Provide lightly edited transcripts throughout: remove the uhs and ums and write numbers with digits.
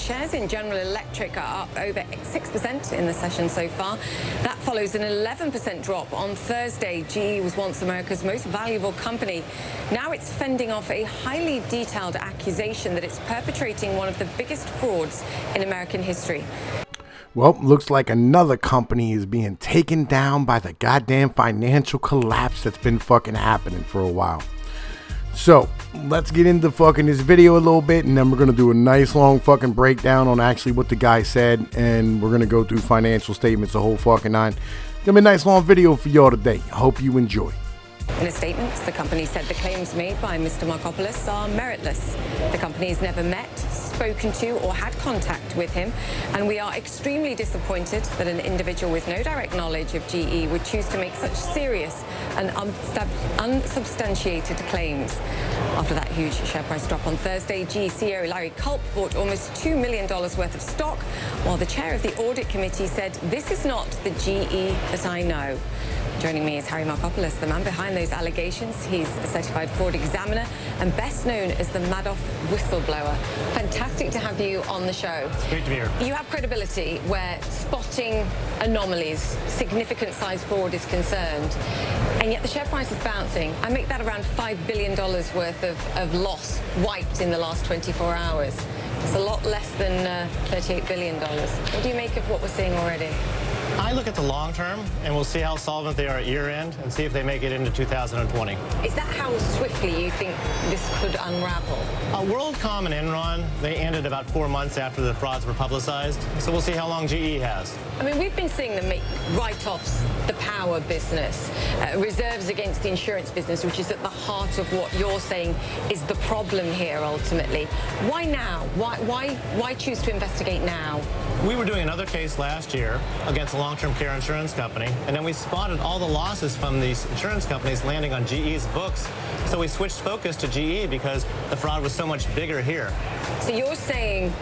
shares in General Electric are up over 6% in the session so far. That follows an 11% drop on Thursday. GE was once America's most valuable company. Now it's fending off a highly detailed accusation that it's perpetrating one of the biggest frauds in American history. Well, looks like another company is being taken down by the goddamn financial collapse that's been fucking happening for a while. So let's get into fucking this video a little bit, and then we're going to do a nice long fucking breakdown on actually what the guy said, and we're going to go through financial statements, the whole fucking nine. Gonna be a nice long video for y'all today. I hope you enjoy. In a statement, the company said the claims made by Mr. Markopoulos are meritless. The company has never met, spoken to, or had contact with him, and we are extremely disappointed that an individual with no direct knowledge of GE would choose to make such serious and unsubstantiated claims. After that huge share price drop on Thursday, GE CEO Larry Culp bought almost $2 million worth of stock, while the chair of the audit committee said, "This is not the GE that I know." Joining me is Harry Markopoulos, the man behind those allegations. He's a certified fraud examiner and best known as the Madoff whistleblower. Fantastic to have you on the show. It's great to be here. You have credibility where spotting anomalies, significant size fraud is concerned, and yet the share price is bouncing. I make that around $5 billion worth of loss wiped in the last 24 hours. It's a lot less than $38 billion. What do you make of what we're seeing already? I look at the long term, and we'll see how solvent they are at year end and see if they make it into 2020. Is that how swiftly you think this could unravel? WorldCom and Enron, they ended about 4 months after the frauds were publicized, so we'll see how long GE has. I mean, we've been seeing them make write-offs, the power business, reserves against the insurance business, which is at the heart of what you're saying is the problem here, ultimately. Why now? Why choose to investigate now? We were doing another case last year against a long-term care insurance company, and then we spotted all the losses from these insurance companies landing on GE's books. So we switched focus to GE because the fraud was so much bigger here. So you're saying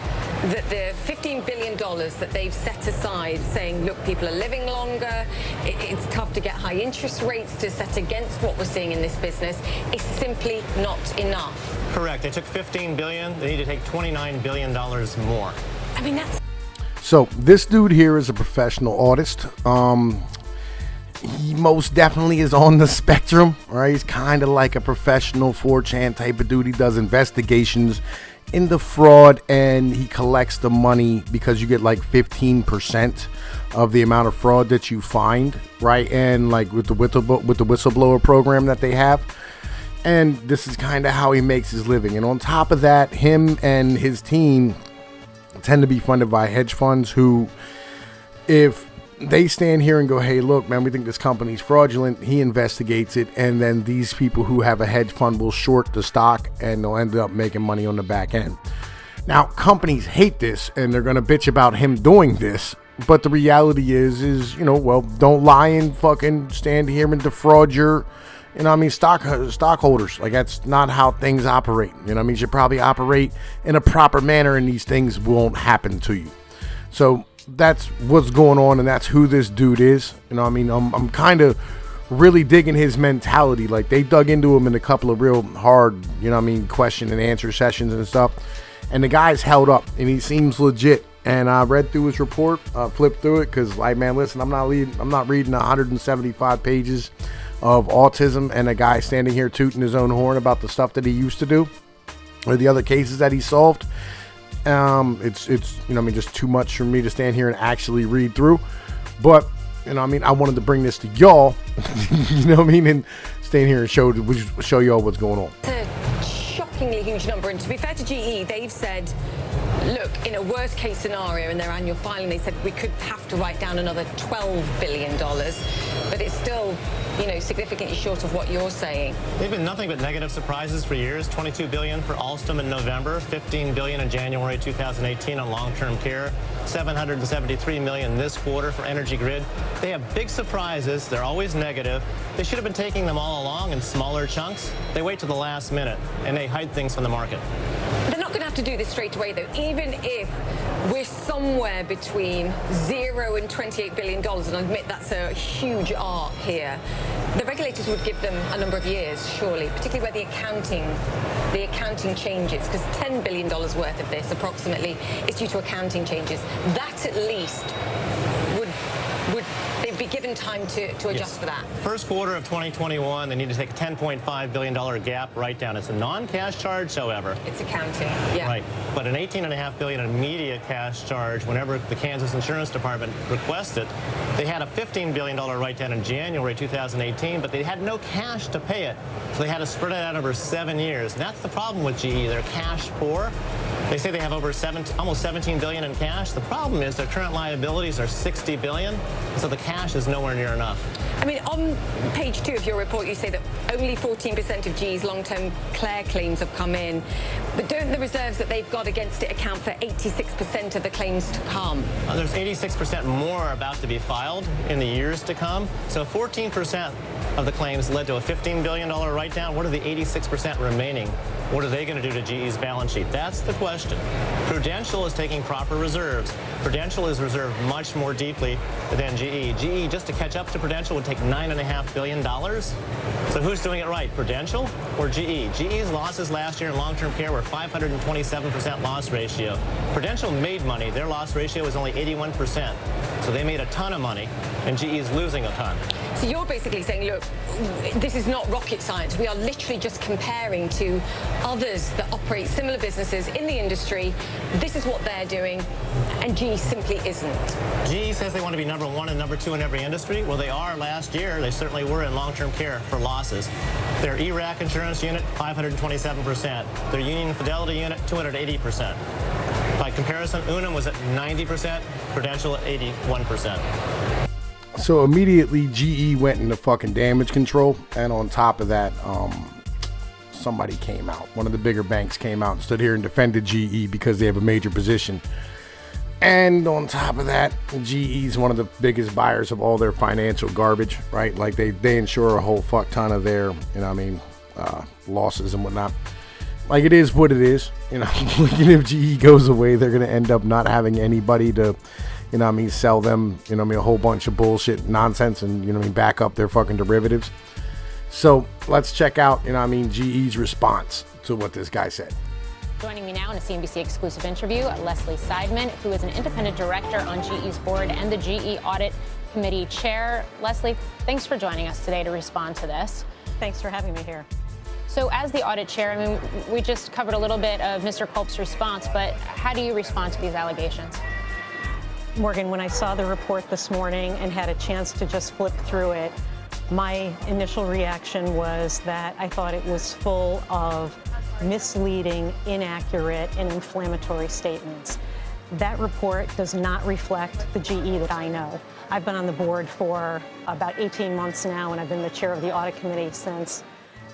that the $15 billion that they've set aside, saying, look, people are living longer, it's tough to get high interest rates to set against what we're seeing in this business, is simply not enough. Correct. They took $15 billion. They need to take $29 billion more. I mean, that's... So this dude here is a professional artist. He most definitely is on the spectrum, right? He's kind of like a professional 4chan type of dude. He does investigations into fraud, and he collects the money because you get like 15% of the amount of fraud that you find, right? And like with the whistleblower program that they have. And this is kind of how he makes his living. And on top of that, him and his team tend to be funded by hedge funds who, if they stand here and go, hey, look, man, we think this company's fraudulent, he investigates it, and then these people who have a hedge fund will short the stock, and they'll end up making money on the back end. Now, companies hate this, and they're going to bitch about him doing this, but the reality is, you know, well, don't lie and fucking stand here and defraud your, you know what I mean, stockholders. Like, that's not how things operate. You know what I mean? You should probably operate in a proper manner, and these things won't happen to you. So that's what's going on, and that's who this dude is. You know what I mean? I'm kind of really digging his mentality. Like, they dug into him in a couple of real hard, you know what I mean, question and answer sessions and stuff. And the guy's held up, and he seems legit. And I read through his report, flipped through it, because, like, man, listen, I'm not reading 175 pages of autism and a guy standing here tooting his own horn about the stuff that he used to do or the other cases that he solved. It's you know what I mean, just too much for me to stand here and actually read through. But, you know what I mean, I wanted to bring this to y'all, you know what I mean, and stand here and show y'all what's going on. It's a shockingly huge number, and to be fair to GE, they've said, look, in a worst case scenario in their annual filing, they said we could have to write down another $12 billion, but it's still, you know, significantly short of what you're saying. They've been nothing but negative surprises for years. $22 billion for Alstom in November, $15 billion in January 2018 on long-term care, $773 million this quarter for Energy Grid. They have big surprises. They're always negative. They should have been taking them all along in smaller chunks. They wait to the last minute, and they hide things from the market. They're not going to have to do this straight away, though. Even if we're somewhere between $0 and $28 billion, and I admit that's a huge arc here. The regulators would give them a number of years, surely, particularly where the accounting changes, because $10 billion worth of this, approximately, is due to accounting changes. That, at least, would they'd be given time to adjust for that. First quarter of 2021, they need to take a $10.5 billion gap write-down. It's a non-cash charge, however. It's accounting, yeah. Right, but an $18.5 billion immediate cash charge whenever the Kansas Insurance Department requested. They had a $15 billion write-down in January 2018, but they had no cash to pay it, so they had to spread it out over 7 years. And that's the problem with GE. They're cash poor. They say they have over almost $17 billion in cash. The problem is their current liabilities are $60 billion, so the cash is nowhere near enough. I mean, on page 2 of your report, you say that only 14% of GE's long-term care claims have come in. But don't the reserves that they've got against it account for 86% of the claims to come? There's 86% more about to be filed in the years to come. So 14% of the claims led to a $15 billion write-down. What are the 86% remaining? What are they going to do to GE's balance sheet? That's the question. Prudential is taking proper reserves. Prudential is reserved much more deeply than GE. GE, just to catch up to Prudential, would take $9.5 billion. So who's doing it right, Prudential or GE? GE's losses last year in long-term care were 527% loss ratio. Prudential made money. Their loss ratio was only 81%. So they made a ton of money, and GE is losing a ton. So you're basically saying, look, this is not rocket science. We are literally just comparing to others that operate similar businesses in the industry. This is what they're doing, and GE simply isn't. GE says they want to be number 1 and number 2 in every industry. Well, they are last year. They certainly were in long-term care for losses. Their ERAC insurance unit, 527%. Their Union Fidelity unit, 280%. By comparison, Unum was at 90%, Prudential at 81%. So immediately GE went into fucking damage control, and on top of that, somebody came out. One of the bigger banks came out and stood here and defended GE because they have a major position. And on top of that, GE is one of the biggest buyers of all their financial garbage, right? Like they insure a whole fuck ton of their, losses and whatnot. Like, it is what it is, if GE goes away, they're going to end up not having anybody to, sell them, a whole bunch of bullshit nonsense and, back up their fucking derivatives. So let's check out, GE's response to what this guy said. Joining me now in a CNBC exclusive interview, Leslie Seidman, who is an independent director on GE's board and the GE Audit Committee chair. Leslie, thanks for joining us today to respond to this. Thanks for having me here. So as the audit chair, we just covered a little bit of Mr. Culp's response, but how do you respond to these allegations? Morgan, when I saw the report this morning and had a chance to just flip through it, my initial reaction was that I thought it was full of misleading, inaccurate, and inflammatory statements. That report does not reflect the GE that I know. I've been on the board for about 18 months now, and I've been the chair of the audit committee since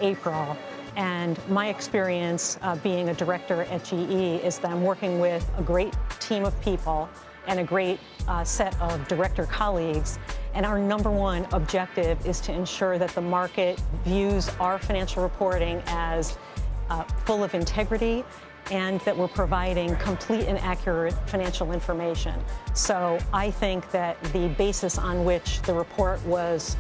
April. And my experience being a director at GE is that I'm working with a great team of people and a great set of director colleagues. And our number one objective is to ensure that the market views our financial reporting as full of integrity and that we're providing complete and accurate financial information. So I think that the basis on which the report was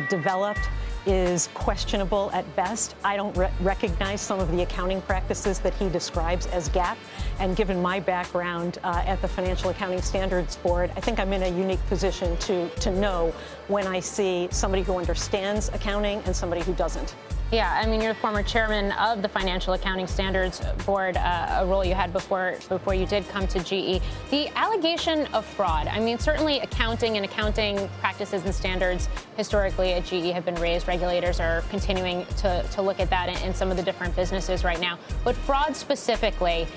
developed is questionable at best. I don't recognize some of the accounting practices that he describes as GAAP. And given my background at the Financial Accounting Standards Board, I think I'm in a unique position to know when I see somebody who understands accounting and somebody who doesn't. Yeah, you're the former chairman of the Financial Accounting Standards Board, a role you had before you did come to GE. The allegation of fraud, certainly accounting and accounting practices and standards historically at GE have been raised. Regulators are continuing to look at that in some of the different businesses right now. But fraud specifically,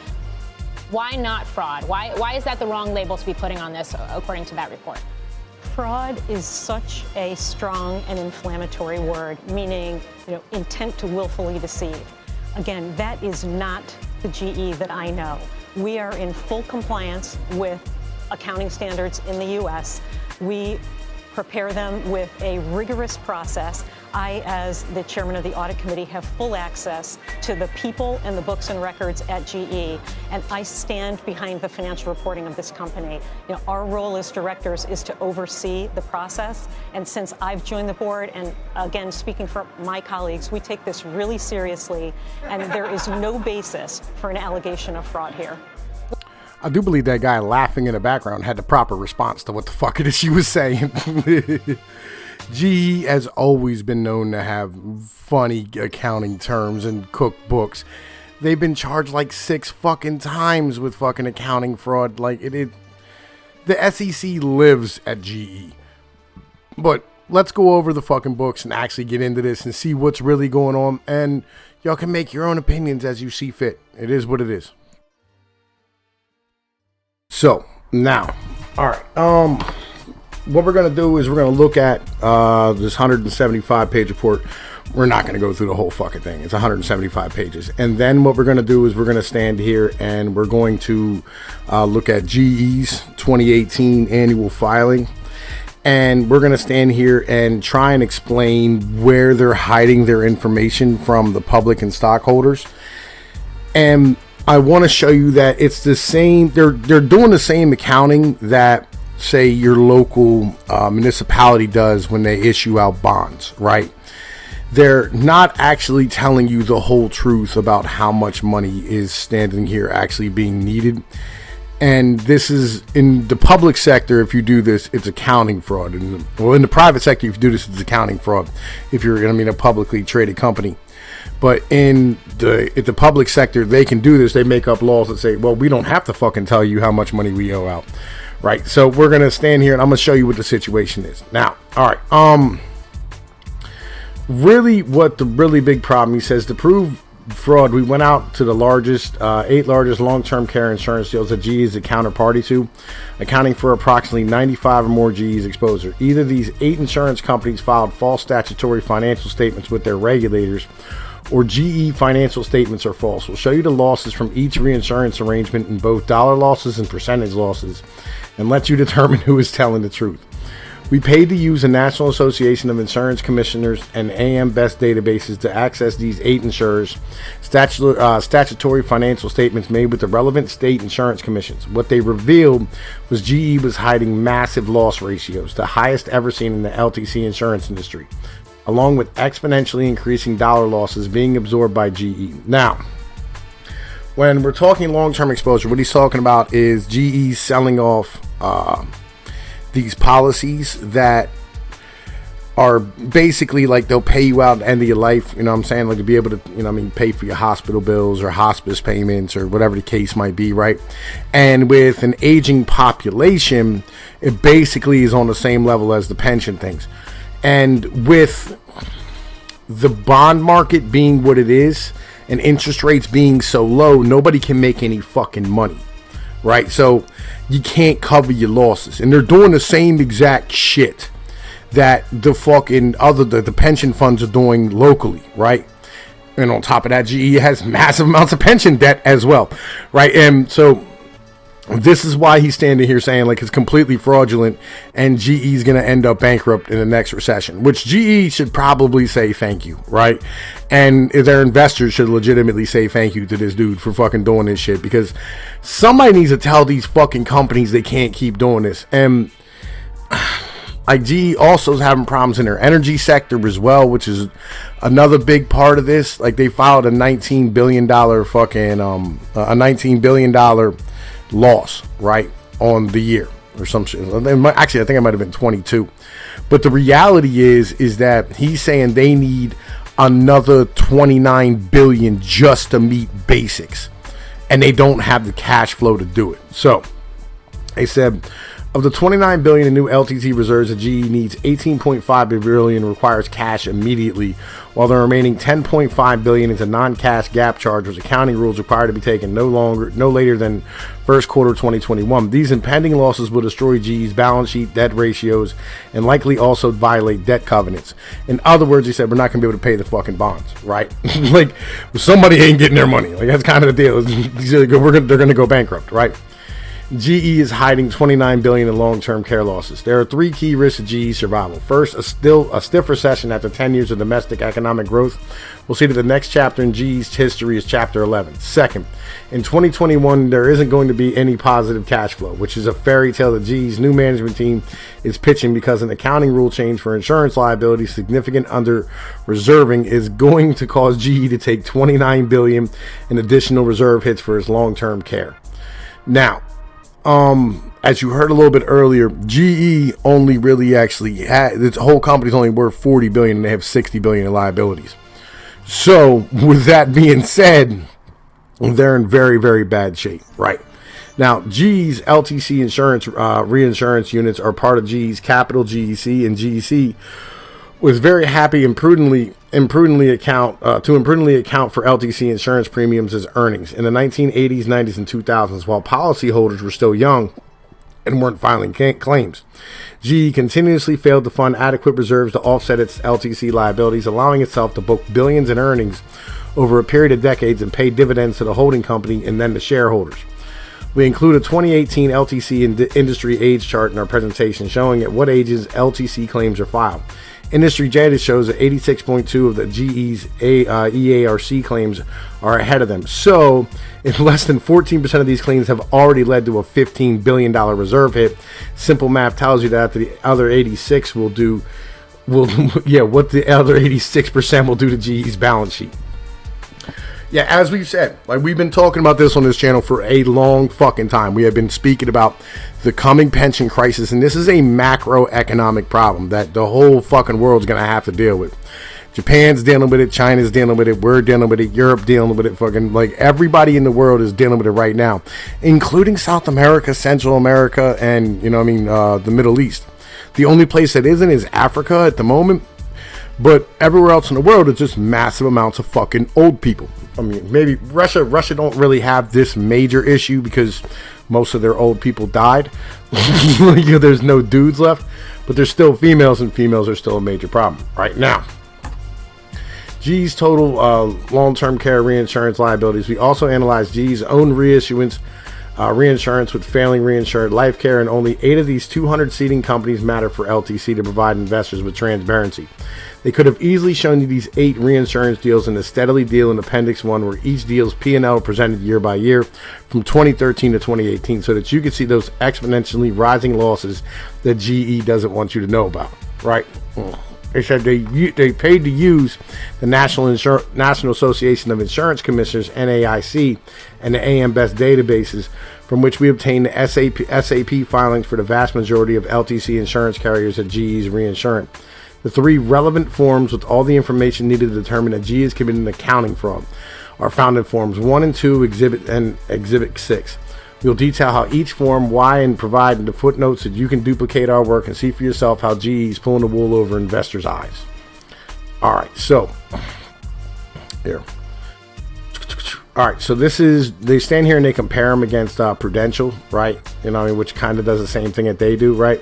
why not fraud? Why is that the wrong label to be putting on this, according to that report? Fraud is such a strong and inflammatory word, meaning, intent to willfully deceive. Again, that is not the GE that I know. We are in full compliance with accounting standards in the U.S. We prepare them with a rigorous process. I, as the chairman of the audit committee, have full access to the people and the books and records at GE, and I stand behind the financial reporting of this company. You know, our role as directors is to oversee the process, and since I've joined the board, and again, speaking for my colleagues, we take this really seriously, and there is no basis for an allegation of fraud here. I do believe that guy laughing in the background had the proper response to what the fuck it is she was saying. GE has always been known to have funny accounting terms and cookbooks. They've been charged like 6 fucking times with fucking accounting fraud. Like the SEC lives at GE. But let's go over the fucking books and actually get into this and see what's really going on. And y'all can make your own opinions as you see fit. It is what it is. So now, all right. What we're gonna do is we're gonna look at this 175 page report. We're not gonna go through the whole fucking thing. It's 175 pages, and then what we're gonna do is we're gonna stand here and we're going to look at GE's 2018 annual filing, and we're gonna stand here and try and explain where they're hiding their information from the public and stockholders. And I want to show you that it's the same. They're doing the same accounting that, say, your local municipality does when they issue out bonds, right? They're not actually telling you the whole truth about how much money is standing here actually being needed. And this is in the public sector. If you do this, it's accounting fraud. In the private sector, if you do this, it's accounting fraud. If you're going to be a publicly traded company. But in the public sector, they can do this. They make up laws that say, well, we don't have to fucking tell you how much money we owe out. Right. So we're going to stand here and I'm going to show you what the situation is. Now, all right. Really what the really big problem, he says, to prove fraud, we went out to the largest, 8 largest long-term care insurance deals that GE is a counterparty to, accounting for approximately 95 or more GE's exposure. Either these 8 insurance companies filed false statutory financial statements with their regulators, or GE financial statements are false. We'll show you the losses from each reinsurance arrangement in both dollar losses and percentage losses, and let you determine who is telling the truth. We paid to use the National Association of Insurance Commissioners and AM Best databases to access these 8 insurers' statutory financial statements made with the relevant state insurance commissions. What they revealed was GE was hiding massive loss ratios, the highest ever seen in the LTC insurance industry, along with exponentially increasing dollar losses being absorbed by GE. Now, when we're talking long-term exposure, what he's talking about is GE selling off these policies that are basically like they'll pay you out at the end of your life, you know what I'm saying? Like to be able to, pay for your hospital bills or hospice payments or whatever the case might be, right? And with an aging population, it basically is on the same level as the pension things. And with the bond market being what it is and interest rates being so low, nobody can make any fucking money, right? So you can't cover your losses. And they're doing the same exact shit that the fucking the pension funds are doing locally, right? And on top of that, GE has massive amounts of pension debt as well, right? And so this is why he's standing here saying like it's completely fraudulent and GE's going to end up bankrupt in the next recession, which GE should probably say thank you, right? And their investors should legitimately say thank you to this dude for fucking doing this shit, because somebody needs to tell these fucking companies they can't keep doing this. And like GE also is having problems in their energy sector as well, which is another big part of this. Like they filed a $19 billion fucking a $19 billion loss, right, on the year or some shit. Actually, I think it might have been 22. But the reality is that he's saying they need another 29 billion just to meet basics, and they don't have the cash flow to do it. So they said of the 29 billion in new LTC reserves, that GE needs 18.5 billion requires cash immediately, while the remaining 10.5 billion is a non-cash gap charge, which accounting rules require to be taken no later than first quarter 2021. These impending losses will destroy GE's balance sheet, debt ratios, and likely also violate debt covenants. In other words, he said we're not going to be able to pay the fucking bonds, right? Like somebody ain't getting their money. Like that's kind of the deal. They're going to go bankrupt, right? GE is hiding $29 billion in long-term care losses. There are three key risks to GE's survival. First, a stiff recession after 10 years of domestic economic growth. We'll see that the next chapter in GE's history is Chapter 11. Second, in 2021, there isn't going to be any positive cash flow, which is a fairy tale that GE's new management team is pitching because an accounting rule change for insurance liability, significant under-reserving, is going to cause GE to take $29 billion in additional reserve hits for its long-term care. Now, as you heard a little bit earlier, GE only really actually had, its whole company's only worth $40 billion and they have $60 billion in liabilities. So with that being said, they're in very, very bad shape, right? Now, GE's LTC insurance, reinsurance units are part of GE's Capital GEC, and GEC was very happy and prudently account for LTC insurance premiums as earnings in the 1980s, 90s, and 2000s, while policyholders were still young and weren't filing claims. GE continuously failed to fund adequate reserves to offset its LTC liabilities, allowing itself to book billions in earnings over a period of decades and pay dividends to the holding company and then to shareholders. We include a 2018 LTC industry age chart in our presentation showing at what ages LTC claims are filed. Industry data shows that 86.2 of the GE's EARC claims are ahead of them. So, if less than 14% of these claims have already led to a $15 billion reserve hit, simple math tells you that the other 86 what the other 86% will do to GE's balance sheet. Yeah, as we've said, like we've been talking about this on this channel for a long fucking time. We have been speaking about the coming pension crisis, and this is a macroeconomic problem that the whole fucking world's gonna have to deal with. Japan's dealing with it, China's dealing with it, we're dealing with it, Europe dealing with it, fucking like everybody in the world is dealing with it right now, including South America, Central America, and the Middle East. The only place that isn't is Africa at the moment. But everywhere else in the world, it's just massive amounts of fucking old people. I mean, maybe Russia don't really have this major issue because most of their old people died. There's no dudes left, but there's still females, and females are still a major problem right now. GE's total long-term care reinsurance liabilities. We also analyzed GE's own reinsurance with failing reinsured life care, and only 8 of these 200 seeding companies matter for LTC to provide investors with transparency. They could have easily shown you these 8 reinsurance deals in the Steadily deal in Appendix 1, where each deal's P&L presented year by year from 2013 to 2018, so that you could see those exponentially rising losses that GE doesn't want you to know about, right? They said they paid to use the National Association of Insurance Commissioners, NAIC, and the AM Best databases, from which we obtained the SAP filings for the vast majority of LTC insurance carriers at GE's reinsurance. The 3 relevant forms with all the information needed to determine that GE is committed an accounting fraud are found in Forms 1 and 2, Exhibit 6. We'll detail how each form, why, and provide in the footnotes that you can duplicate our work and see for yourself how GE is pulling the wool over investors' eyes. All right, so here. All right, so this is, they stand here and they compare them against Prudential, right? Which kind of does the same thing that they do, right?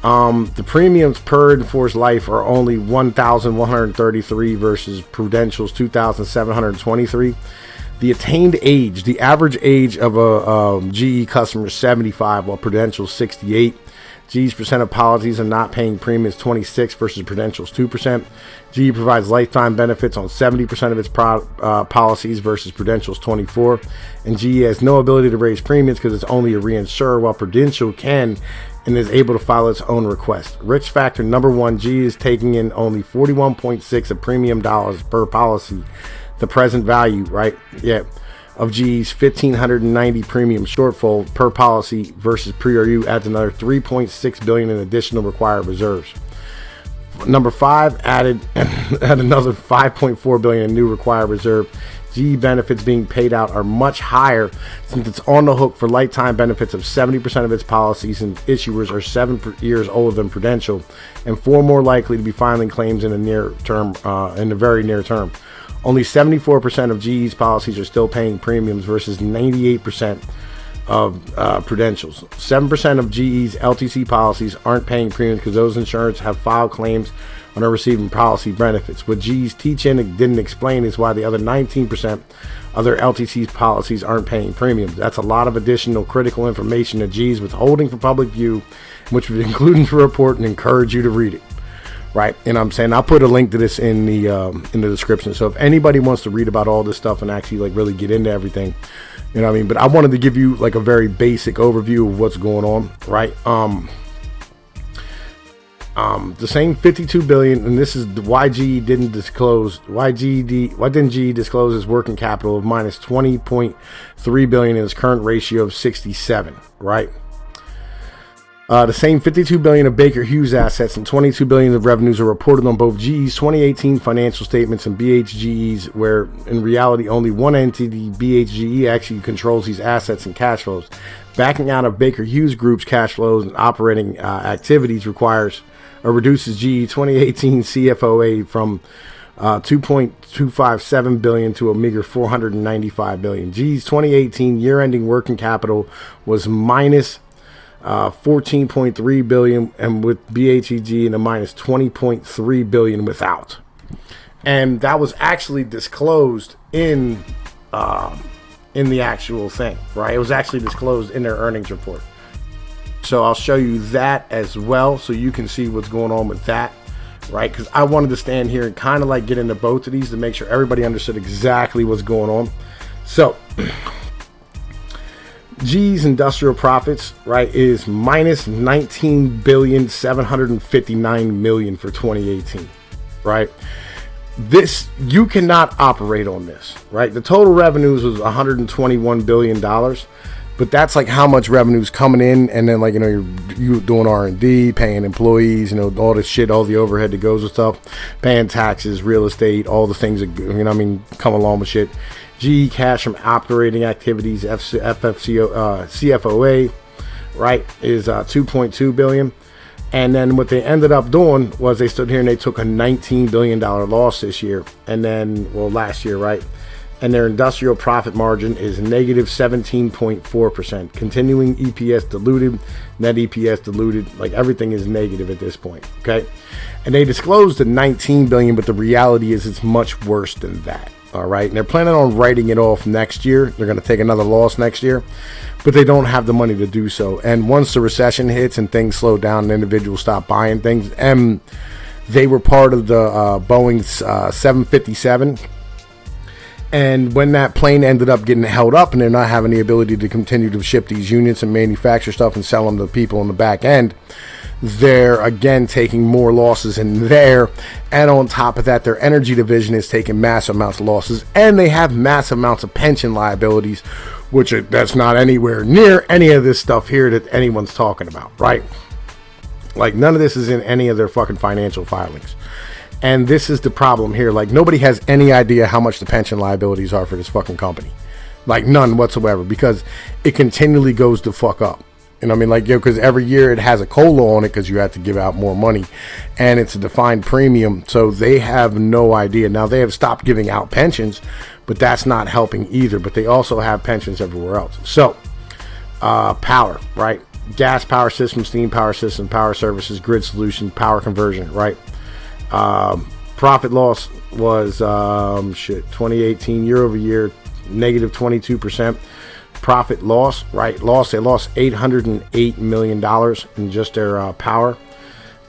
The premiums per enforced life are only $1,133 versus Prudential's $2,723. The attained age, the average age of a GE customer is 75, while Prudential's 68. GE's percent of policies are not paying premiums 26 versus Prudential's 2%. GE provides lifetime benefits on 70% of its policies versus Prudential's 24. And GE has no ability to raise premiums because it's only a reinsurer, while Prudential can and is able to file its own request. Risk factor number 1, GE is taking in only 41.6 of premium dollars per policy. The present value, right? Yeah. Of GE's 1,590 premium shortfall per policy versus PRU adds another $3.6 billion in additional required reserves. Number 5 added another $5.4 billion in new required reserve. GE benefits being paid out are much higher since it's on the hook for lifetime benefits of 70% of its policies, and issuers are 7 years older than Prudential and 4 more likely to be filing claims in the very near term. Only 74% of GE's policies are still paying premiums versus 98% Prudentials. 7% of GE's LTC policies aren't paying premiums because those insurers have filed claims and are receiving policy benefits. What GE's teach-in didn't explain is why the other 19% of their LTC's policies aren't paying premiums. That's a lot of additional critical information that GE's withholding for public view, which would include in the report and encourage you to read it. Right, and I'm saying I'll put a link to this in the description. So if anybody wants to read about all this stuff and actually like really get into everything, you know what I mean. But I wanted to give you like a very basic overview of what's going on, right? The same 52 billion, and this is why GE didn't disclose. Why didn't GE disclose its working capital of minus 20.3 billion in its current ratio of 67, right? The same 52 billion of Baker Hughes assets and 22 billion of revenues are reported on both GE's 2018 financial statements and BHGE's, where in reality only one entity, BHGE, actually controls these assets and cash flows. Backing out of Baker Hughes Group's cash flows and operating activities requires or reduces GE 2018 CFOA from 2.257 billion to a meager 495 billion. GE's 2018 year-ending working capital was minus 14.3 billion, and with BHEG in a minus 20.3 billion without. And that was actually disclosed in the actual thing, right? It was actually disclosed in their earnings report. So I'll show you that as well, so you can see what's going on with that, right? Because I wanted to stand here and kind of like get into both of these to make sure everybody understood exactly what's going on. So GE's industrial profits, right, is minus 19,759 million for 2018, right? This, you cannot operate on this, right? The total revenues was 121 billion dollars, but that's like how much revenue's coming in, and then like, you know, you're doing R&D, paying employees, you know, all this shit, all the overhead that goes with stuff, paying taxes, real estate, all the things that, you know what I mean, come along with shit. GE cash from operating activities, CFOA, right, is 2.2 billion. And then what they ended up doing was they stood here and they took a $19 billion loss this year, and then, well, last year, right? And their industrial profit margin is negative 17.4%. Continuing EPS diluted, net EPS diluted, like everything is negative at this point, okay? And they disclosed the 19 billion, but the reality is it's much worse than that. All right, and they're planning on writing it off next year. They're going to take another loss next year, but they don't have the money to do so. And once the recession hits and things slow down and individuals stop buying things, and they were part of the Boeing 757. And when that plane ended up getting held up and they're not having the ability to continue to ship these units and manufacture stuff and sell them to people on the back end, they're again taking more losses in there. And on top of that, their energy division is taking massive amounts of losses, and they have massive amounts of pension liabilities, which that's not anywhere near any of this stuff here that anyone's talking about, right? Like, none of this is in any of their fucking financial filings. And this is the problem here. Like, nobody has any idea how much the pension liabilities are for this fucking company. Like, none whatsoever, because it continually goes the fuck up. You know what I mean? Like, yo, because every year it has a COLA on it because you have to give out more money, and it's a defined premium, so they have no idea. Now, they have stopped giving out pensions, but that's not helping either. But they also have pensions everywhere else. So, power, right? Gas power system, steam power system, power services, grid solution, power conversion, right? Profit loss was 2018 year over year, negative 22%. Profit loss, right? They lost $808 million in just their power.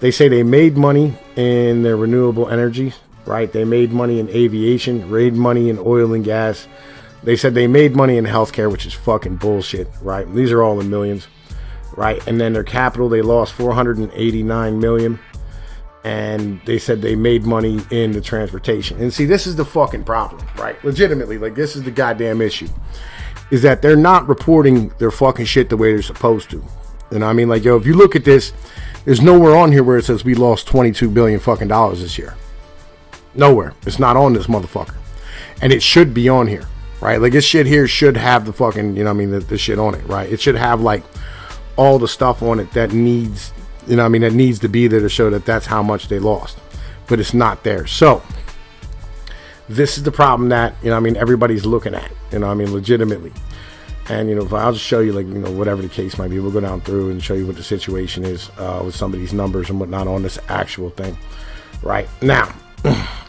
They say they made money in their renewable energy, right? They made money in aviation, made money in oil and gas. They said they made money in healthcare, which is fucking bullshit, right? These are all in millions, right? And then their capital, they lost $489 million. And they said they made money in the transportation. And see, this is the fucking problem, right? Legitimately, like, this is the goddamn issue. Is that they're not reporting their fucking shit the way they're supposed to. You know what I mean? Like, yo, if you look at this, there's nowhere on here where it says we lost 22 billion fucking dollars this year. Nowhere. It's not on this motherfucker. And it should be on here, right? Like, this shit here should have the fucking, you know what I mean, the shit on it, right? It should have, like, all the stuff on it that needs, you know what I mean, that needs to be there to show that that's how much they lost. But it's not there. So, this is the problem that, you know what I mean, everybody's looking at, you know what I mean, legitimately. And, I'll just show you, whatever the case might be. We'll go down through and show you what the situation is with some of these numbers and whatnot on this actual thing. Right. Now,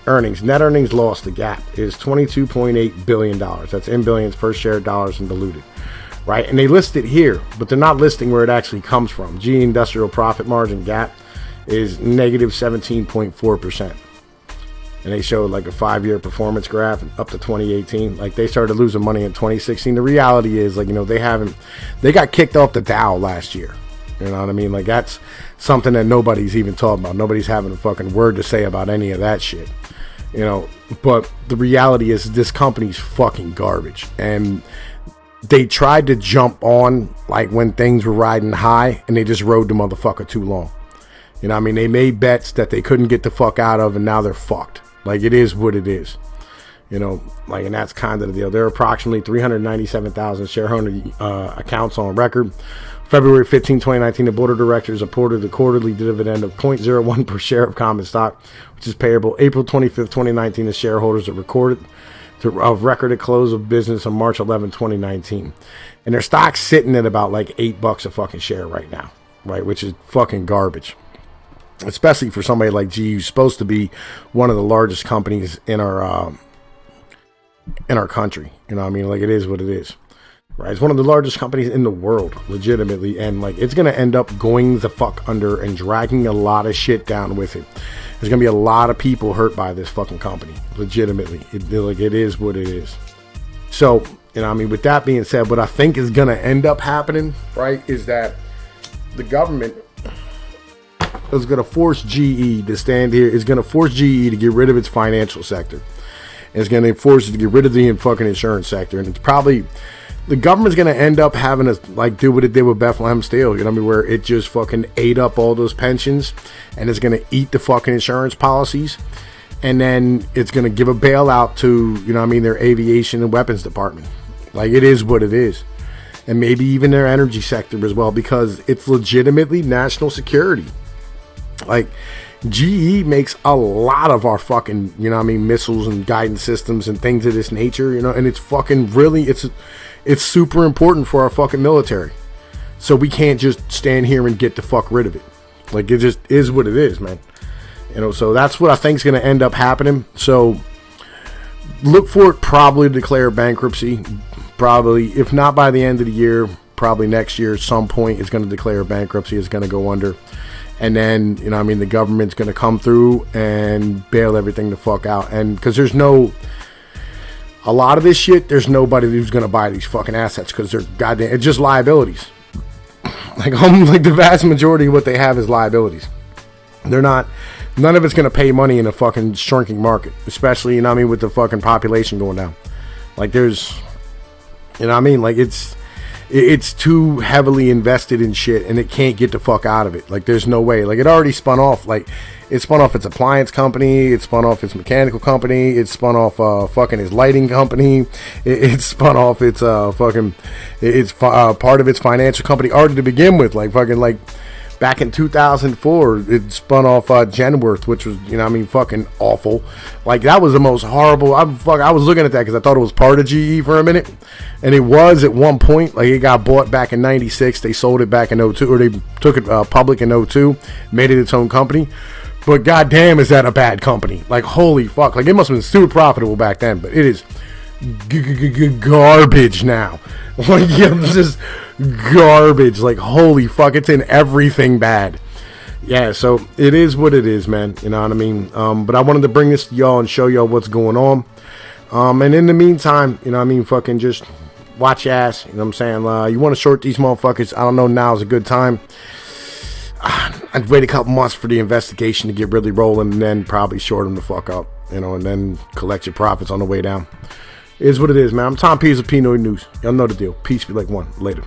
earnings. Net earnings lost, the gap, is $22.8 billion. That's in billions per share dollars and diluted. Right. And they list it here, but they're not listing where it actually comes from. GE Industrial profit margin gap is negative 17.4%. And they showed a 5-year performance graph up to 2018. They started losing money in 2016. The reality is, they got kicked off the Dow last year. You know what I mean? That's something that nobody's even talking about. Nobody's having a fucking word to say about any of that shit. But the reality is this company's fucking garbage. And they tried to jump on when things were riding high, and they just rode the motherfucker too long. They made bets that they couldn't get the fuck out of, and now they're fucked. It is what it is. And that's kind of the deal. There are approximately 397,000 shareholder accounts on record. February 15, 2019, the board of directors appointed a quarterly dividend of 0.01 per share of common stock, which is payable April 25th, 2019 to shareholders that recorded of record at close of business on March 11, 2019. And their stock's sitting at about $8 a fucking share right now, right? Which is fucking garbage. Especially for somebody like GE, who's supposed to be one of the largest companies in our country. It is what it is. Right? It's one of the largest companies in the world, legitimately, and it's gonna end up going the fuck under and dragging a lot of shit down with it. There's gonna be a lot of people hurt by this fucking company, legitimately. It is what it is. So, with that being said, what I think is gonna end up happening, right, is that the government is going to force GE to stand here. It's going to force GE to get rid of its financial sector. It's going to force it to get rid of the fucking insurance sector. And it's probably, the government's going to end up having to do what it did with Bethlehem Steel. Where it just fucking ate up all those pensions, and it's going to eat the fucking insurance policies. And then it's going to give a bailout to, their aviation and weapons department. It is what it is. And maybe even their energy sector as well, because it's legitimately national security. GE makes a lot of our fucking, missiles and guidance systems and things of this nature, and it's fucking really, it's super important for our fucking military. So we can't just stand here and get the fuck rid of it. It just is what it is, man. So that's what I think is going to end up happening. So look for it probably to declare bankruptcy. Probably, if not by the end of the year, probably next year at some point it's going to declare bankruptcy. It's going to go under. And then, the government's going to come through and bail everything the fuck out. And because there's a lot of this shit, there's nobody who's going to buy these fucking assets because they're goddamn, it's just liabilities. The vast majority of what they have is liabilities. They're not, none of it's going to pay money in a fucking shrinking market, especially, with the fucking population going down. There's, it's too heavily invested in shit, and it can't get the fuck out of it. There's no way. It already spun off. It spun off its appliance company. It spun off its mechanical company. It spun off fucking its lighting company. It spun off its it's part of its financial company already to begin with. Back in 2004, it spun off Genworth, which was, fucking awful. That was the most horrible. I was looking at that because I thought it was part of GE for a minute. And it was at one point. It got bought back in 96. They sold it back in 02, or they took it public in 02, made it its own company. But goddamn, is that a bad company? Holy fuck. It must have been super profitable back then, but it is garbage now. It's just garbage. Holy fuck, it's in everything bad. Yeah, so it is what it is, man. You know what I mean? But I wanted to bring this to y'all and show y'all what's going on. And in the meantime, fucking just watch your ass. You know what I'm saying? You want to short these motherfuckers? I don't know, now is a good time. I'd wait a couple months for the investigation to get really rolling, and then probably short them the fuck up, and then collect your profits on the way down. It is what it is, man. I'm Tom Pease of Pinoy News. Y'all know the deal. Peace be like one. Later.